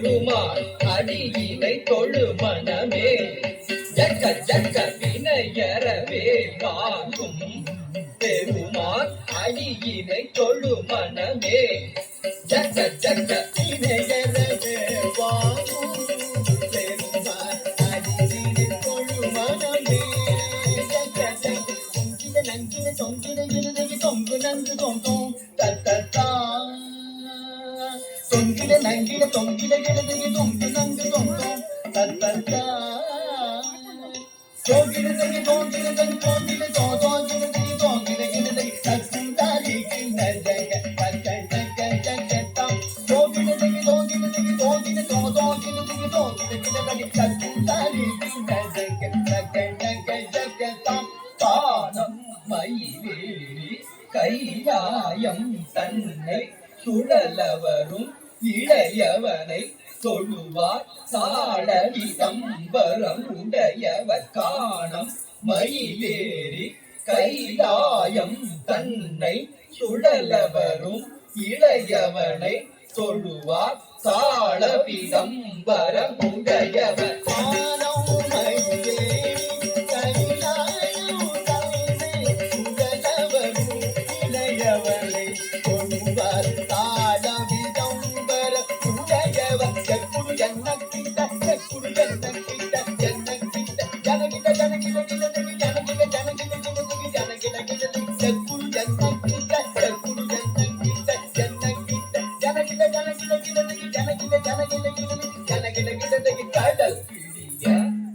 பெருமாள் அடியினை தொழு மனமே ஜக்க ஜக்க வினையறவே வாங்கும் பெருமாள் அடியினை தொழு மனமே ஜக்க ஜக்க வினையறவே வாங்கும் பெருமாள் அடியினை தொழு மனமே ஜக்க ஜக்க தொங்கிட நங்கிட தொங்கிட இருதகி தொங்கு நங்கு தொங்கும் தத்தா தொங்கிட நங்கிட தொங்கிட இருதகி தொங்கு நங்கு தொங்கும் தத்தா தோங்கிடதகி தோங்கிடதகி தோங்கிட தோங்கிடதகி தோங்கிடகிடதகி தக்குந்தாரி கிண்ணதக தக்க தக்கம் தோங்கிடதகி தோங்கிடதகி தோங்கிட தோங்கிடதகி தோங்கிடகிடதகி தக்குந்தாரி கிண்ணதக தக்க தக்கம் தானம் மயிலேறி கையாயம் தன்னை சுழலவரும் இளையவனை தொழுவார் சாடவிதம்பரம் உடையவர் காணம் மயிலேறி கைலாயம் தன்னை சுழலவரும் இளையவனை தொழுவார் சாடவிதம்பரம் உடையவர் காணம் மயிலேறி கைலாயம் தன்னை சுழலவரும் இளையவனை தொழுவார் கடல் பிடிய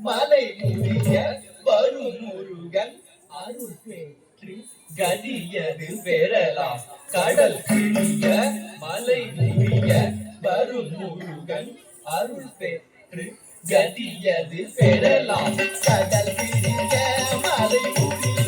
மலை முடிய வரும் முருகன் அருள் பெற்று கதியது பெறலாம் கடல் பிடிய மலை முடிய வரும் முருகன் அருள் பெற்று கதியது பெறலாம் கடல் பிடிய மலை முடிய